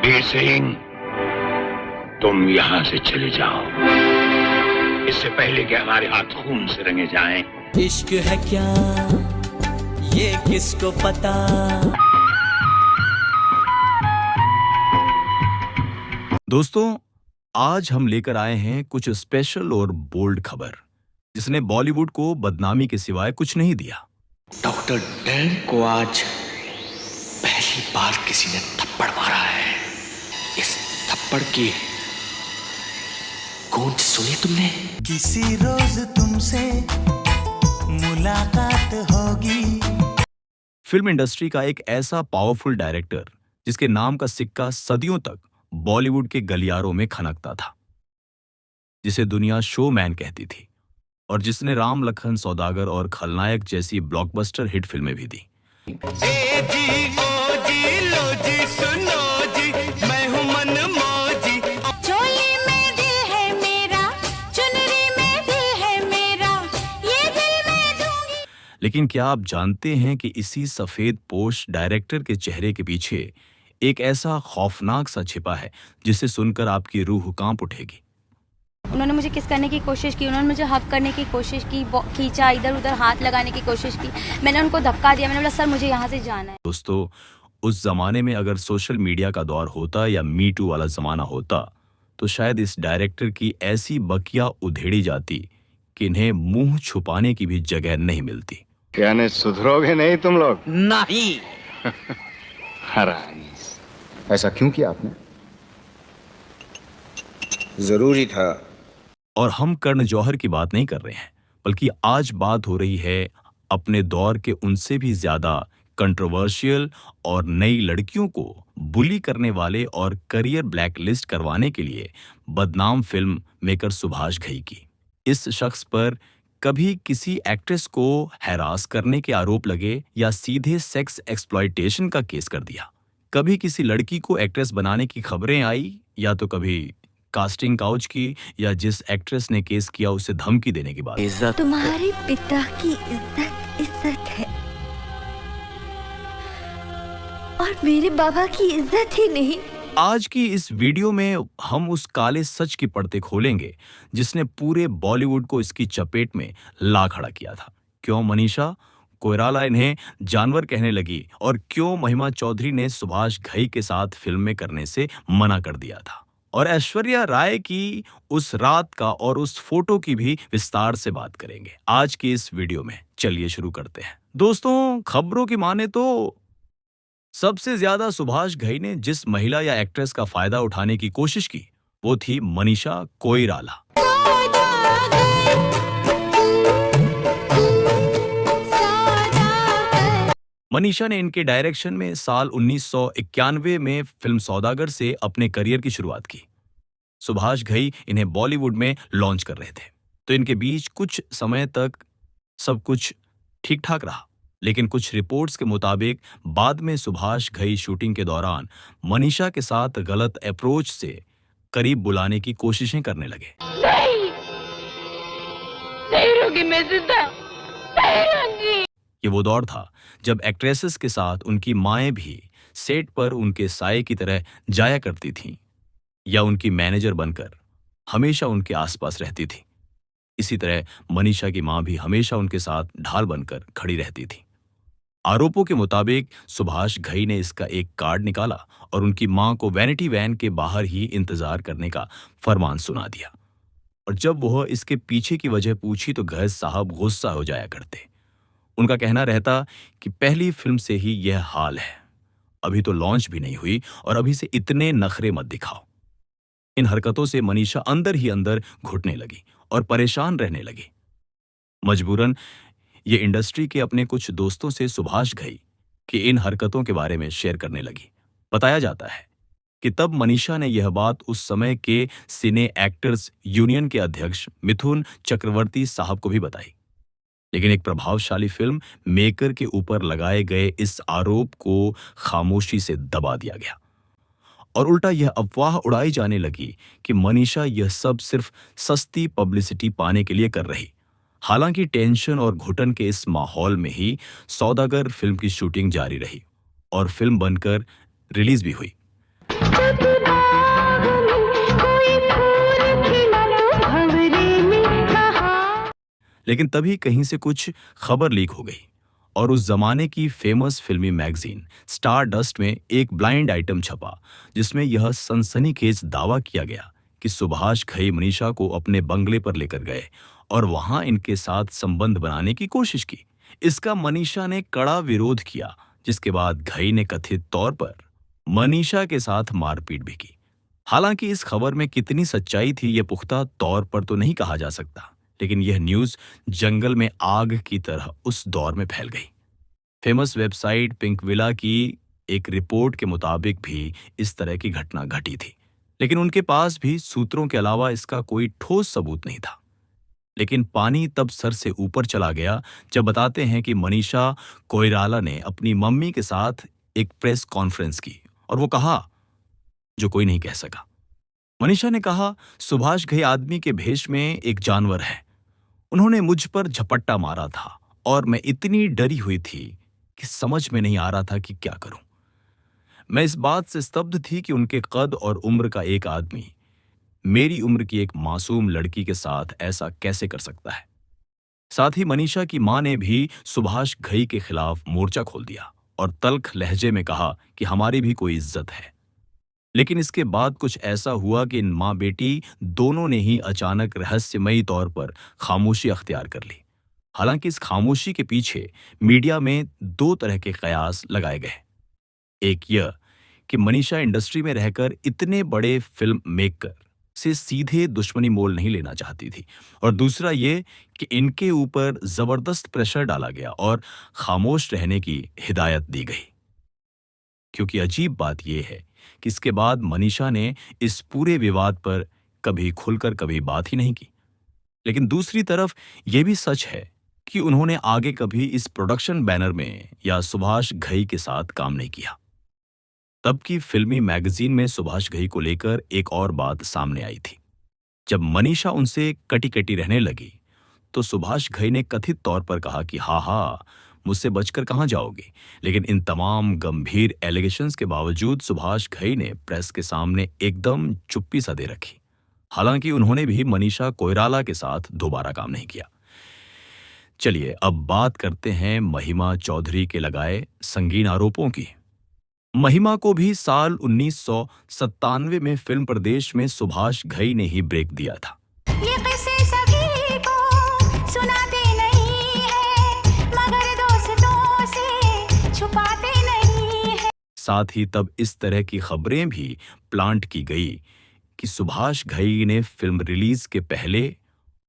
वीर सिंह, तुम यहाँ से चले जाओ, इससे पहले कि हमारे हाथ खून से रंगे जाएं। इश्क है क्या ये किसको पता। दोस्तों, आज हम लेकर आए हैं कुछ स्पेशल और बोल्ड खबर जिसने बॉलीवुड को बदनामी के सिवाय कुछ नहीं दिया। डॉक्टर डैन को आज पहली बार किसी ने थप्पड़ मारा है। इस थप्पड़ की गूंज सुनी तुमने? किसी रोज तुमसे मुलाकात होगी। फिल्म इंडस्ट्री का एक ऐसा पावरफुल डायरेक्टर जिसके नाम का सिक्का सदियों तक बॉलीवुड के गलियारों में खनकता था, जिसे दुनिया शोमैन कहती थी और जिसने राम लखन सौदागर और खलनायक जैसी ब्लॉकबस्टर हिट फिल्में भी दी। लेकिन क्या आप जानते हैं कि इसी सफेद पोश डायरेक्टर के चेहरे के पीछे एक ऐसा खौफनाक सा छिपा है जिसे सुनकर आपकी रूह कांप उठेगी। उन्होंने मुझे किस करने की कोशिश की, उन्होंने मुझे हक करने की कोशिश की, खींचा, इधर उधर हाथ लगाने की कोशिश की। मैंने उनको धक्का दिया, मैंने बोला सर मुझे यहाँ से जाना है। दोस्तों, उस जमाने में अगर सोशल मीडिया का दौर होता या मी टू वाला जमाना होता तो शायद इस डायरेक्टर की ऐसी बकिया उधेड़ी जाती कि इन्हें मुंह छुपाने की भी जगह नहीं मिलती। यानी सुधरोगे नहीं तुम लोग? नहीं। हरामी। ऐसा क्यों किया आपने? जरूरी था। और हम कर्ण जौहर की बात नहीं कर रहे हैं, बल्कि आज बात हो रही है अपने दौर के उनसे भी ज्यादा कंट्रोवर्शियल और नई लड़कियों को बुली करने वाले और करियर ब्लैकलिस्ट करवाने के लिए बदनाम फिल्म मेकर सुभाष घई की। इस शख्स पर कभी किसी एक्ट्रेस को हैरास करने के आरोप लगे या सीधे सेक्स एक्सप्लॉयटेशन का केस कर दिया। कभी किसी लड़की को एक्ट्रेस बनाने की खबरें आई या तो कभी कास्टिंग काउच की या जिस एक्ट्रेस ने केस किया उसे धमकी देने की बात। इज्जत तुम्हारे पिता की इज्जत है और मेरे बाबा की इज्जत ही नहीं। आज की इस वीडियो में हम उस काले सच की परतें खोलेंगे जिसने पूरे बॉलीवुड को इसकी चपेट में ला खड़ा किया था। क्यों मनीषा कोइराला इन्हें जानवर कहने लगी और क्यों महिमा चौधरी ने सुभाष घई के साथ फिल्में करने से मना कर दिया था, और ऐश्वर्या राय की उस रात का और उस फोटो की भी विस्तार से बात करेंगे आज की इस वीडियो में। चलिए शुरू करते हैं। दोस्तों, खबरों की माने तो सबसे ज्यादा सुभाष घई ने जिस महिला या एक्ट्रेस का फायदा उठाने की कोशिश की वो थी मनीषा कोइराला। मनीषा ने इनके डायरेक्शन में साल 1991 में फिल्म सौदागर से अपने करियर की शुरुआत की। सुभाष घई इन्हें बॉलीवुड में लॉन्च कर रहे थे, तो इनके बीच कुछ समय तक सब कुछ ठीक ठाक रहा, लेकिन कुछ रिपोर्ट्स के मुताबिक बाद में सुभाष घई शूटिंग के दौरान मनीषा के साथ गलत अप्रोच से करीब बुलाने की कोशिशें करने लगे। नहीं रहूंगी मैं जिंदा, नहीं रहूंगी। ये वो दौर था जब एक्ट्रेसेस के साथ उनकी माएं भी सेट पर उनके साये की तरह जाया करती थीं या उनकी मैनेजर बनकर हमेशा उनके आसपास रहती थी। इसी तरह मनीषा की मां भी हमेशा उनके साथ ढाल बनकर खड़ी रहती थी। आरोपों के मुताबिक सुभाष घई ने इसका एक कार्ड निकाला और उनकी मां को वैनिटी वैन के बाहर ही इंतजार करने का फरमान सुना दिया, और जब वह इसके पीछे की वजह पूछी तो घई साहब गुस्सा हो जाया करते। उनका कहना रहता कि पहली फिल्म से ही यह हाल है, अभी तो लॉन्च भी नहीं हुई और अभी से इतने नखरे मत दिखाओ। इन हरकतों से मनीषा अंदर ही अंदर घुटने लगी और परेशान रहने लगी। मजबूरन ये इंडस्ट्री के अपने कुछ दोस्तों से सुभाष घई की इन हरकतों के बारे में शेयर करने लगी। बताया जाता है कि तब मनीषा ने यह बात उस समय के सिने एक्टर्स यूनियन के अध्यक्ष मिथुन चक्रवर्ती साहब को भी बताई, लेकिन एक प्रभावशाली फिल्म मेकर के ऊपर लगाए गए इस आरोप को खामोशी से दबा दिया गया और उल्टा यह अफवाह उड़ाई जाने लगी कि मनीषा यह सब सिर्फ सस्ती पब्लिसिटी पाने के लिए कर रही। हालांकि टेंशन और घुटन के इस माहौल में ही सौदागर फिल्म की शूटिंग जारी रही और फिल्म बनकर रिलीज भी हुई। लेकिन तभी कहीं से कुछ खबर लीक हो गई और उस जमाने की फेमस फिल्मी मैगजीन स्टार डस्ट में एक ब्लाइंड आइटम छपा जिसमें यह सनसनीखेज दावा किया गया कि सुभाष घई मनीषा को अपने बंगले पर लेकर गए और वहां इनके साथ संबंध बनाने की कोशिश की। इसका मनीषा ने कड़ा विरोध किया, जिसके बाद घई ने कथित तौर पर मनीषा के साथ मारपीट भी की। हालांकि इस खबर में कितनी सच्चाई थी यह पुख्ता तौर पर तो नहीं कहा जा सकता, लेकिन यह न्यूज जंगल में आग की तरह उस दौर में फैल गई। फेमस वेबसाइट पिंकविला की एक रिपोर्ट के मुताबिक भी इस तरह की घटना घटी थी, लेकिन उनके पास भी सूत्रों के अलावा इसका कोई ठोस सबूत नहीं था। लेकिन पानी तब सर से ऊपर चला गया जब बताते हैं कि मनीषा कोइराला ने अपनी मम्मी के साथ एक प्रेस कॉन्फ्रेंस की और वो कहा जो कोई नहीं कह सका। मनीषा ने कहा, सुभाष घई आदमी के भेष में एक जानवर है। उन्होंने मुझ पर झपट्टा मारा था और मैं इतनी डरी हुई थी कि समझ में नहीं आ रहा था कि क्या करूं। मैं इस बात से स्तब्ध थी कि उनके कद और उम्र का एक आदमी मेरी उम्र की एक मासूम लड़की के साथ ऐसा कैसे कर सकता है। साथ ही मनीषा की मां ने भी सुभाष घई के खिलाफ मोर्चा खोल दिया और तल्ख लहजे में कहा कि हमारी भी कोई इज्जत है। लेकिन इसके बाद कुछ ऐसा हुआ कि इन मां बेटी दोनों ने ही अचानक रहस्यमयी तौर पर खामोशी अख्तियार कर ली। हालांकि इस खामोशी के पीछे मीडिया में दो तरह के कयास लगाए गए। एक यह कि मनीषा इंडस्ट्री में रहकर इतने बड़े फिल्म मेकर से सीधे दुश्मनी मोल नहीं लेना चाहती थी, और दूसरा ये कि इनके ऊपर जबरदस्त प्रेशर डाला गया और खामोश रहने की हिदायत दी गई। क्योंकि अजीब बात यह है कि इसके बाद मनीषा ने इस पूरे विवाद पर कभी खुलकर कभी बात ही नहीं की। लेकिन दूसरी तरफ यह भी सच है कि उन्होंने आगे कभी इस प्रोडक्शन बैनर में या सुभाष घई के साथ काम नहीं किया। तब की फिल्मी मैगजीन में सुभाष घई को लेकर एक और बात सामने आई थी। जब मनीषा उनसे कटी कटी रहने लगी तो सुभाष घई ने कथित तौर पर कहा कि हाँ, मुझसे बचकर कहां जाओगे। लेकिन इन तमाम गंभीर एलिगेशंस के बावजूद सुभाष घई ने प्रेस के सामने एकदम चुप्पी सा दे रखी। हालांकि उन्होंने भी मनीषा कोइराला के साथ दोबारा काम नहीं किया। चलिए अब बात करते हैं महिमा चौधरी के लगाए संगीन आरोपों की। महिमा को भी साल 1997 में फिल्म प्रदेश में सुभाष घई ने ही ब्रेक दिया था। ये किस्से सभी को सुनाते नहीं है, मगर दोस्तों से छुपाते नहीं है। साथ ही तब इस तरह की खबरें भी प्लांट की गई कि सुभाष घई ने फिल्म रिलीज के पहले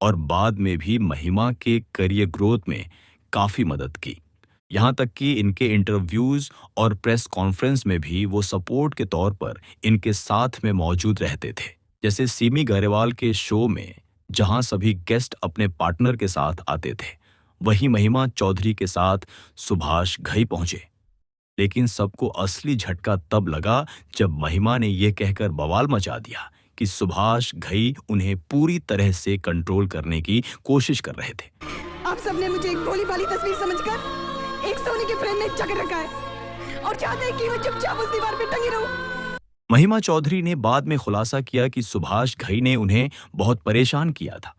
और बाद में भी महिमा के करियर ग्रोथ में काफी मदद की। यहां तक कि इनके इंटरव्यूज और प्रेस कॉन्फ्रेंस में भी वो सपोर्ट के तौर पर इनके साथ में मौजूद रहते थे। जैसे सिमी गरेवाल के शो में जहां सभी गेस्ट अपने पार्टनर के साथ आते थे, वहीं महिमा चौधरी के साथ सुभाष घई पहुंचे। लेकिन सबको असली झटका तब लगा जब महिमा ने यह कहकर बवाल मचा दिया कि सुभाष घई उन्हें पूरी तरह से कंट्रोल करने की कोशिश कर रहे थे। आप सबने मुझे एक भोली भाली तस्वीर समझकर एक सोने के फ्रेम में जकड़ रखा है और चाहते हैं कि मैं चुपचाप उस दीवार पे टंगी रहूं। महिमा चौधरी ने बाद में खुलासा किया कि सुभाष घई ने उन्हें बहुत परेशान किया था।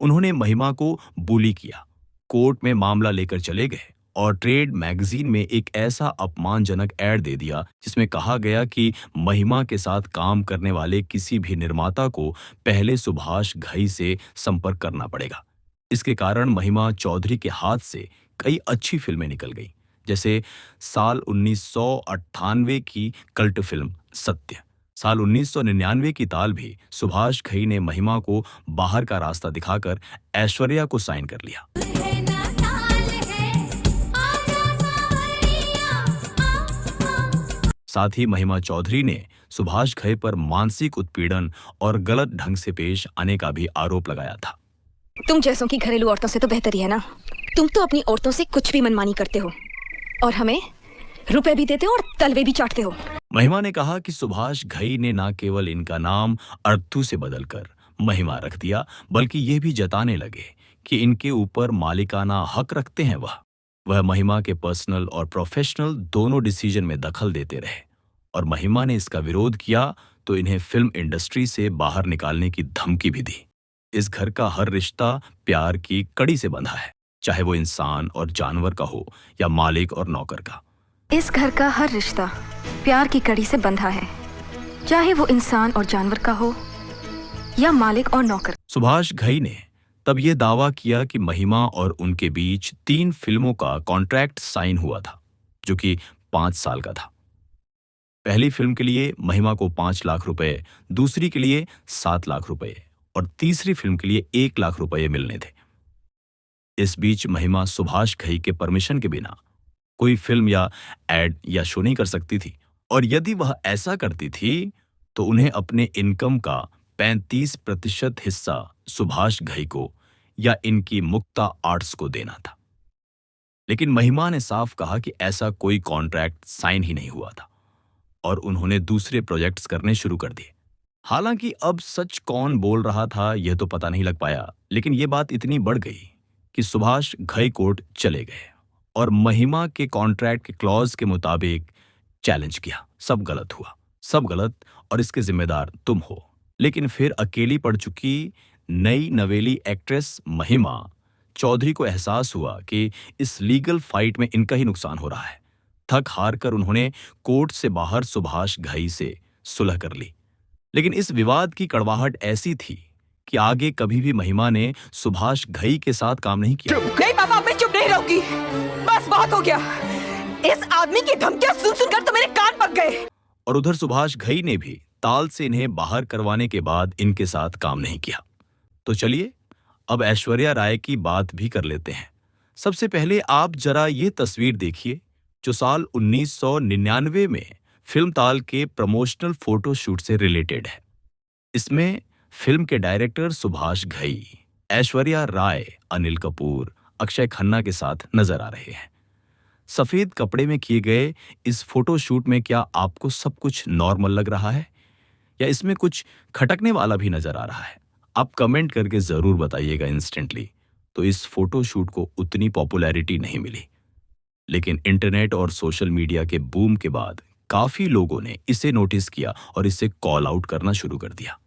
उन्होंने महिमा को बुली किया, कोर्ट में मामला लेकर चले गए और ट्रेड मैगजीन में एक ऐसा अपमानजनक एड दे दिया जिसमें कहा गया कि महिमा के साथ काम करने वाले किसी भी निर्माता को पहले सुभाष घई से संपर्क करना पड़ेगा। इसके कारण महिमा चौधरी के हाथ से कई अच्छी फिल्में निकल गई, जैसे साल 1998 की कल्ट फिल्म सत्य। साल 1999 की ताल भी सुभाष घई ने महिमा को बाहर का रास्ता दिखाकर ऐश्वर्या को साइन कर लिया। साथ ही महिमा चौधरी ने सुभाष घई पर मानसिक उत्पीड़न और गलत ढंग से पेश आने का भी आरोप लगाया था। तुम जैसों की घरेलू औरतों से तो बेहतर ही है ना। तुम तो अपनी औरतों से कुछ भी मनमानी करते हो और हमें रुपए भी देते हो और तलवे भी चाटते हो। महिमा ने कहा कि सुभाष घई ने न केवल इनका नाम अर्थू से बदलकर महिमा रख दिया, बल्कि ये भी जताने लगे कि इनके ऊपर मालिकाना हक रखते हैं। वह महिमा के पर्सनल और प्रोफेशनल दोनों डिसीजन में दखल देते रहे और महिमा ने इसका विरोध किया तो इन्हें फिल्म इंडस्ट्री से बाहर निकालने की धमकी भी दी। इस घर का हर रिश्ता प्यार की कड़ी से बंधा है, चाहे वो इंसान और जानवर का हो या मालिक और नौकर का। इस घर का हर रिश्ता प्यार की कड़ी से बंधा है, चाहे वो इंसान और जानवर का हो या मालिक और नौकर। सुभाष घई ने तब ये दावा किया कि महिमा और उनके बीच 3 फिल्मों का कॉन्ट्रैक्ट साइन हुआ था, जो कि 5 साल का था। पहली फिल्म के लिए महिमा को 5 लाख रुपए, दूसरी के लिए 7 लाख रुपए और तीसरी फिल्म के लिए 1 लाख रुपए मिलने थे। इस बीच महिमा सुभाष घई के परमिशन के बिना कोई फिल्म या एड या शो नहीं कर सकती थी, और यदि वह ऐसा करती थी तो उन्हें अपने इनकम का 35% हिस्सा सुभाष घई को या इनकी मुक्ता आर्ट्स को देना था। लेकिन महिमा ने साफ कहा कि ऐसा कोई कॉन्ट्रैक्ट साइन ही नहीं हुआ था और उन्होंने दूसरे प्रोजेक्ट्स करने शुरू कर दिए। हालांकि अब सच कौन बोल रहा था यह तो पता नहीं लग पाया, लेकिन यह बात इतनी बढ़ गई कि सुभाष घई कोर्ट चले गए और महिमा के कॉन्ट्रैक्ट के क्लॉज के मुताबिक चैलेंज किया। सब गलत हुआ, सब गलत, और इसके जिम्मेदार तुम हो। लेकिन फिर अकेली पड़ चुकी नई नवेली एक्ट्रेस महिमा चौधरी को एहसास हुआ कि इस लीगल फाइट में इनका ही नुकसान हो रहा है। थक हार कर उन्होंने कोर्ट से बाहर सुभाष घई से सुलह कर ली। लेकिन इस विवाद की कड़वाहट ऐसी थी कि आगे कभी भी महिमा ने सुभाष घई के साथ काम नहीं किया। नहीं पापा, मैं चुप नहीं रहूंगी। बस बहुत हो गया। इस आदमी की धमकियां सुन सुनकर तो मेरे कान पक गए। और उधर सुभाष घई ने भी ताल से इन्हें बाहर करवाने के बाद इनके साथ काम नहीं किया। तो चलिए अब ऐश्वर्या राय की बात भी कर लेते हैं। सबसे पहले आप जरा ये तस्वीर देखिए जो साल 1999 में फिल्म ताल के प्रमोशनल फोटो शूट से रिलेटेड है। इसमें फिल्म के डायरेक्टर सुभाष घई, ऐश्वर्या राय, अनिल कपूर, अक्षय खन्ना के साथ नजर आ रहे हैं। सफेद कपड़े में किए गए इस फोटो शूट में क्या आपको सब कुछ नॉर्मल लग रहा है या इसमें कुछ खटकने वाला भी नजर आ रहा है? आप कमेंट करके जरूर बताइएगा इंस्टेंटली। तो इस फोटो शूट को उतनी पॉपुलैरिटी नहीं मिली, लेकिन इंटरनेट और सोशल मीडिया के बूम के बाद काफी लोगों ने इसे नोटिस किया और इसे कॉल आउट करना शुरू कर दिया।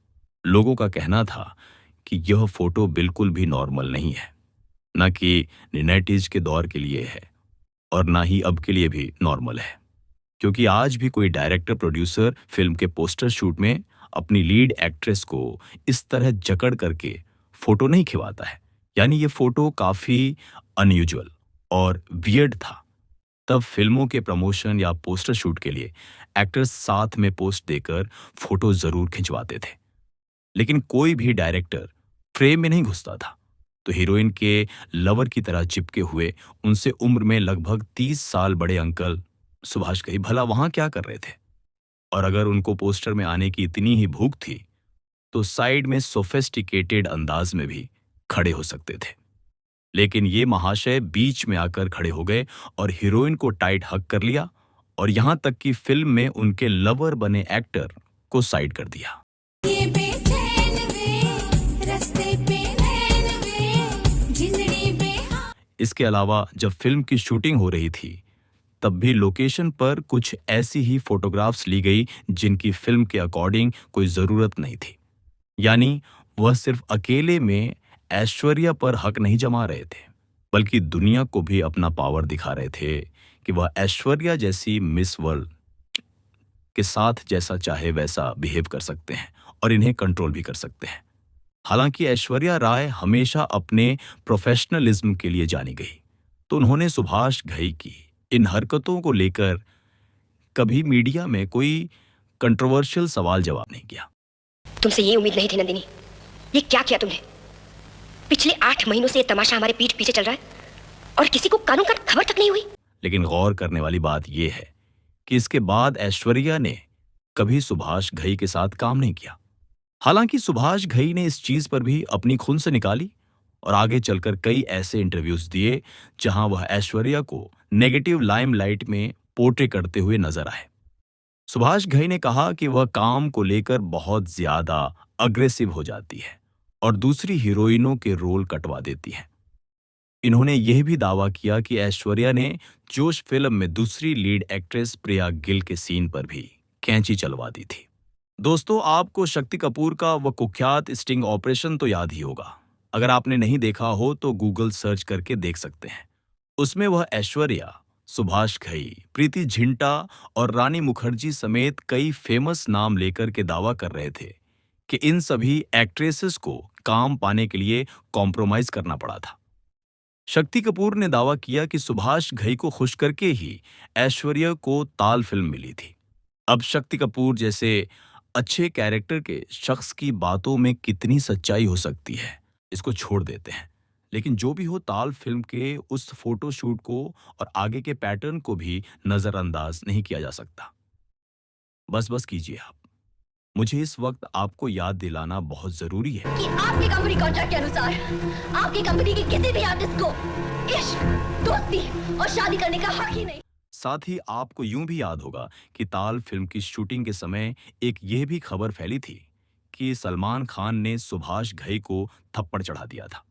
लोगों का कहना था कि यह फोटो बिल्कुल भी नॉर्मल नहीं है, न कि 90s के दौर के लिए है और ना ही अब के लिए भी नॉर्मल है, क्योंकि आज भी कोई डायरेक्टर प्रोड्यूसर फिल्म के पोस्टर शूट में अपनी लीड एक्ट्रेस को इस तरह जकड़ करके फोटो नहीं खिंचवाता है। यानी ये फोटो काफी अनयूजुअल और वियर्ड था। तब फिल्मों के प्रमोशन या पोस्टर शूट के लिए एक्टर्स साथ में पोस्ट देकर फोटो जरूर खिंचवाते थे, लेकिन कोई भी डायरेक्टर फ्रेम में नहीं घुसता था। तो हीरोइन के लवर की तरह चिपके हुए उनसे उम्र में लगभग 30 साल बड़े अंकल सुभाष घई भला वहां क्या कर रहे थे? और अगर उनको पोस्टर में आने की इतनी ही भूख थी तो साइड में सोफिस्टिकेटेड अंदाज में भी खड़े हो सकते थे। लेकिन ये महाशय बीच में आकर खड़े हो गए और हीरोइन को टाइट हक कर लिया और यहां तक कि फिल्म में उनके लवर बने एक्टर को साइड कर दिया। ये बेचैन वे, रस्ते पे नैन वे, जिंदड़ी बेहाल। इसके अलावा जब फिल्म की शूटिंग हो रही थी तब भी लोकेशन पर कुछ ऐसी ही फोटोग्राफ्स ली गई जिनकी फिल्म के अकॉर्डिंग कोई जरूरत नहीं थी। यानी वह सिर्फ अकेले में ऐश्वर्या पर हक नहीं जमा रहे थे, बल्कि दुनिया को भी अपना पावर दिखा रहे थे कि वह ऐश्वर्या जैसी मिस वर्ल्ड के साथ जैसा चाहे वैसा बिहेव कर सकते हैं और इन्हें कंट्रोल भी कर सकते हैं। हालांकि ऐश्वर्या राय हमेशा अपने प्रोफेशनलिज्म के लिए जानी गई, तो उन्होंने सुभाष घई की इन हरकतों को लेकर कभी मीडिया में कोई कंट्रोवर्शियल सवाल जवाब नहीं किया। तुमसे ये उम्मीद नहीं थी नंदिनी। ये क्या किया तुमने? पिछले 8 महीनों से ये तमाशा हमारे पीठ पीछे चल रहा है और किसी को कानून का खबर तक नहीं हुई। लेकिन गौर करने वाली बात यह है कि इसके बाद ऐश्वर्या ने कभी सुभाष घई के साथ काम नहीं किया। हालांकि सुभाष घई ने इस चीज पर भी अपनी खून से निकाली और आगे चलकर कई ऐसे इंटरव्यूज दिए जहां वह ऐश्वर्या को नेगेटिव लाइमलाइट में पोर्ट्रे करते हुए नजर आए। सुभाष घई ने कहा कि वह काम को लेकर बहुत ज्यादा अग्रेसिव हो जाती है और दूसरी हीरोइनों के रोल कटवा देती है। इन्होंने यह भी दावा किया कि ऐश्वर्या ने जोश फिल्म में दूसरी लीड एक्ट्रेस प्रिया गिल के सीन पर भी कैंची चलवा दी थी। दोस्तों, आपको शक्ति कपूर का वो कुख्यात स्टिंग ऑपरेशन तो याद ही होगा। अगर आपने नहीं देखा हो तो गूगल सर्च करके देख सकते हैं। उसमें वह ऐश्वर्या, सुभाष घई, प्रीति झिंटा और रानी मुखर्जी समेत कई फेमस नाम लेकर के दावा कर रहे थे कि इन सभी एक्ट्रेसेस को काम पाने के लिए कॉम्प्रोमाइज करना पड़ा था। शक्ति कपूर ने दावा किया कि सुभाष घई को खुश करके ही ऐश्वर्या को ताल फिल्म मिली थी। अब शक्ति कपूर जैसे अच्छे कैरेक्टर के शख्स की बातों में कितनी सच्चाई हो सकती है, इसको छोड़ देते हैं। लेकिन जो भी हो, ताल फिल्म के उस फोटोशूट को और आगे के पैटर्न को भी नजरअंदाज नहीं किया जा सकता। बस कीजिए आप। मुझे इस वक्त आपको याद दिलाना बहुत जरूरी है कि आपकी कंपनी कॉन्ट्रैक्ट के अनुसार आपकी कंपनी की किसी भी आर्टिस्ट को इश्क, दोस्ती और शादी करने का हक ही नहीं। साथ ही आपको यूं भी याद होगा कि ताल फिल्म की शूटिंग के समय एक यह भी खबर फैली थी कि सलमान खान ने सुभाष घई को थप्पड़ चढ़ा दिया था।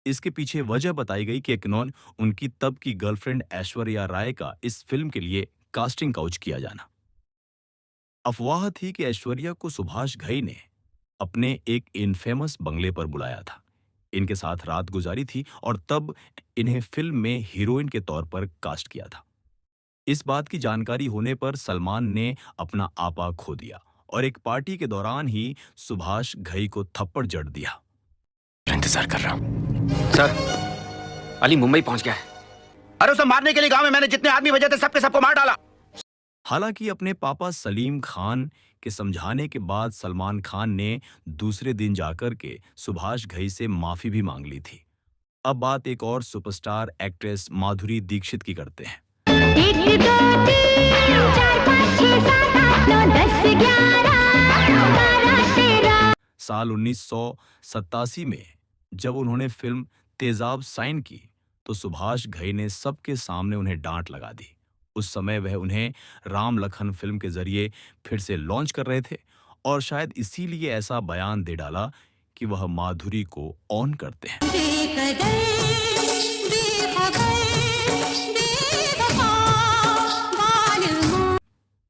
इसके पीछे वजह बताई गई कि एकनॉन उनकी तब की गर्लफ्रेंड ऐश्वर्या राय का इस फिल्म के लिए कास्टिंग काउच किया जाना। अफवाह थी कि ऐश्वर्या को सुभाष घई ने अपने एक इनफेमस बंगले पर बुलाया था, इनके साथ रात गुजारी थी और तब इन्हें फिल्म में हीरोइन के तौर पर कास्ट किया था। इस बात की जानकारी होने पर सलमान ने अपना आपा खो दिया और एक पार्टी के दौरान ही सुभाष घई को थप्पड़ जड़ दिया। इंतजार कर रहा हूं सर। अली मुंबई पहुंच गया है। अरे उसे मारने के लिए गांव में मैंने जितने आदमी भेजे थे सबके सबको मार डाला। हालांकि अपने पापा सलीम खान के समझाने के बाद सलमान खान ने दूसरे दिन जाकर के सुभाष घई से माफी भी मांग ली थी। अब बात एक और सुपरस्टार एक्ट्रेस माधुरी दीक्षित की करते हैं। 1 2 3 4 5 6 7 8 9 10 11 12 13। साल 1987 में जब उन्होंने फिल्म तेजाब साइन की तो सुभाष घई ने सबके सामने उन्हें डांट लगा दी। उस समय वह उन्हें राम लखन फिल्म के जरिए फिर से लॉन्च कर रहे थे और शायद इसीलिए ऐसा बयान दे डाला कि वह माधुरी को ऑन करते हैं।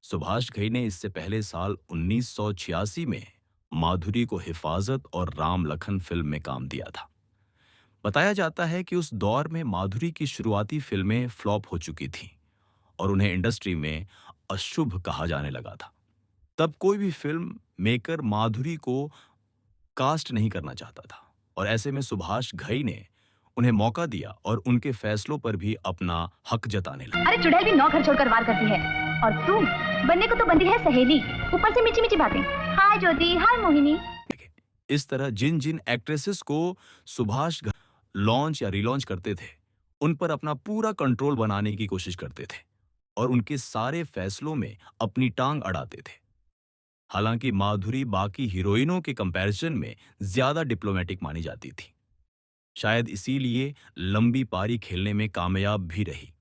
सुभाष घई ने इससे पहले साल 1986 में माधुरी को हिफाजत और राम लखन फिल्म में काम दिया था। बताया जाता है कि उस दौर में माधुरी की शुरुआती फिल्में फ्लॉप हो चुकी थीं और उन्हें इंडस्ट्री में अशुभ कहा जाने लगा था। तब कोई भी फिल्म मेकर माधुरी को कास्ट नहीं करना चाहता था और ऐसे में सुभाष घई ने उन्हें मौका दिया और उनके फैसलों पर भी अपना हक जताने लगा। अरे चुड़ैल भी 9 घर छोड़कर वार करती है और तू बनने को तो बंदी है सहेली, ऊपर से मीठी मीठी बातें। हाय ज्योति, हाय मोहिनी। इस तरह जिन जिन एक्ट्रेसेस को सुभाष घई लॉन्च या रिलॉन्च करते थे उन पर अपना पूरा कंट्रोल बनाने की कोशिश करते थे और उनके सारे फैसलों में अपनी टांग अड़ाते थे। हालांकि माधुरी बाकी हीरोइनों के कंपैरिजन में ज्यादा डिप्लोमेटिक मानी जाती थी। शायद इसीलिए लंबी पारी खेलने में कामयाब भी रही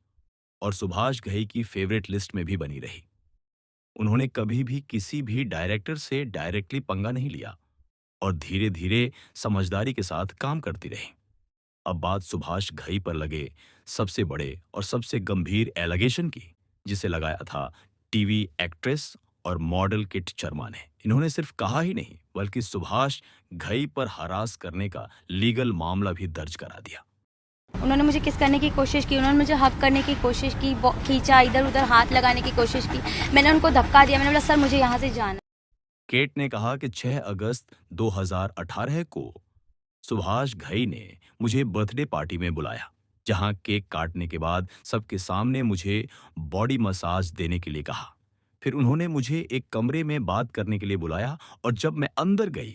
और सुभाष घई की फेवरेट लिस्ट में भी बनी रही। उन्होंने कभी भी किसी भी डायरेक्टर से डायरेक्टली पंगा नहीं लिया और धीरे धीरे समझदारी के साथ काम करती रही। अब बात सुभाष घई पर लगे सबसे बड़े और सबसे गंभीर एलिगेशन की, जिसे लगाया था टीवी एक्ट्रेस और मॉडल किट शर्मा ने। इन्होंने सिर्फ कहा ही नहीं बल्कि सुभाष घई पर हरास करने का लीगल मामला भी दर्ज करा दिया। उन्होंने मुझे किस करने की कोशिश की, उन्होंने मुझे हक करने की कोशिश की, खींचा, इधर उधर हाथ लगाने की कोशिश की। मैंने उनको धक्का दिया, मैंने बोला सर मुझे यहाँ से जाना। केट ने कहा कि 6 अगस्त 2018 को सुभाष घई ने मुझे बर्थडे पार्टी में बुलाया, जहां केक काटने के बाद सबके सामने मुझे बॉडी मसाज देने के लिए कहा। फिर उन्होंने मुझे एक कमरे में बात करने के लिए बुलाया और जब मैं अंदर गई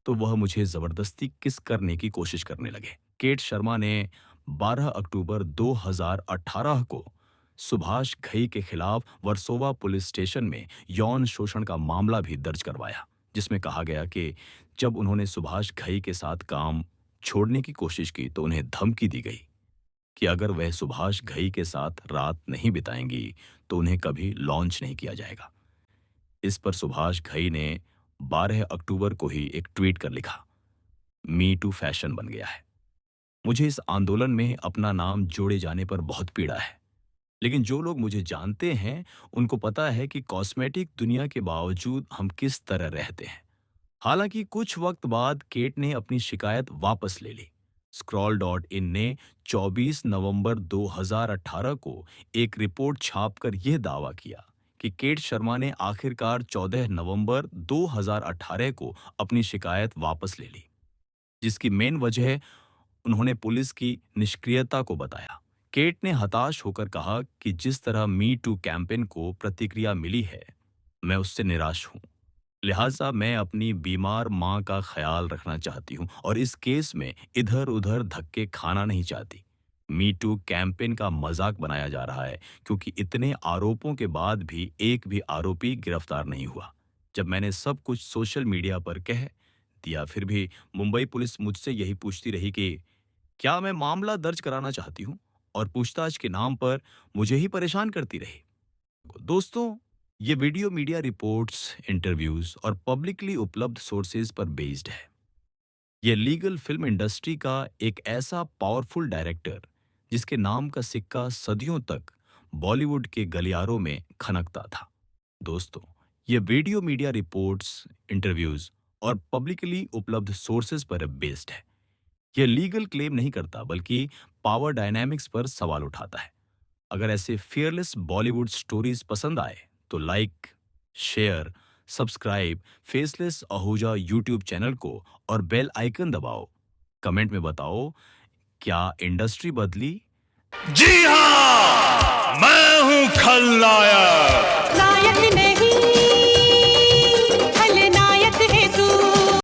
तो वह मुझे जबरदस्ती किस करने की कोशिश करने लगे। केट शर्मा ने 12 अक्टूबर 2018 को सुभाष घई के खिलाफ वर्सोवा पुलिस स्टेशन में यौन शोषण का मामला भी दर्ज करवाया, जिसमें कहा गया कि जब उन्होंने सुभाष घई के साथ काम छोड़ने की कोशिश की तो उन्हें धमकी दी गई कि अगर वह सुभाष घई के साथ रात नहीं बिताएंगी तो उन्हें कभी लॉन्च नहीं किया जाएगा। इस पर सुभाष घई ने 12 अक्टूबर को ही एक ट्वीट कर लिखा, मी टू फैशन बन गया है। मुझे इस आंदोलन में अपना नाम जोड़े जाने पर बहुत पीड़ा है। लेकिन जो लोग मुझे जानते हैं उनको पता है कि कॉस्मेटिक दुनिया के बावजूद हम किस तरह रहते हैं। हालांकि कुछ वक्त बाद केट ने अपनी शिकायत वापस ले ली। Scroll.in ने 24 नवंबर 2018 को एक रिपोर्ट छापकर यह दावा किया कि केट शर्मा ने आखिरकार 14 नवंबर 2018 को अपनी शिकायत वापस ले ली, जिसकी मेन वजह उन्होंने पुलिस की निष्क्रियता को बताया। केट ने हताश होकर कहा कि जिस तरह मी टू कैंपेन को प्रतिक्रिया मिली है, मैं उससे निराश हूं। लिहाजा मैं अपनी बीमार मां का ख्याल रखना चाहती हूं और इस केस में इधर उधर धक्के खाना नहीं चाहती। मी टू कैंपेन का मजाक बनाया जा रहा है क्योंकि इतने आरोपों के बाद भी एक भी आरोपी गिरफ्तार नहीं हुआ। जब मैंने सब कुछ सोशल मीडिया पर कह दिया, फिर भी मुंबई पुलिस मुझसे यही पूछती रही कि क्या मैं मामला दर्ज कराना चाहती हूं, और पूछताछ के नाम पर मुझे ही परेशान करती रही। दोस्तों, ये वीडियो मीडिया रिपोर्ट्स, इंटरव्यूज और पब्लिकली उपलब्ध सोर्सेज पर बेस्ड है। ये लीगल फिल्म इंडस्ट्री का एक ऐसा पावरफुल डायरेक्टर जिसके नाम का सिक्का सदियों तक बॉलीवुड के गलियारों में खनकता था। दोस्तों, ये वीडियो मीडिया रिपोर्ट्स, इंटरव्यूज और पब्लिकली उपलब्ध सोर्सेज पर बेस्ड है। यह लीगल क्लेम नहीं करता बल्कि पावर डायनामिक्स पर सवाल उठाता है। अगर ऐसे फियरलेस बॉलीवुड स्टोरीज पसंद आए तो like, share, subscribe faceless Ahuja YouTube channel को और बेल आइकन दबाओ। कमेंट में बताओ, क्या इंडस्ट्री बदली? जी हाँ, मैं हूं खलनायक। नायक नहीं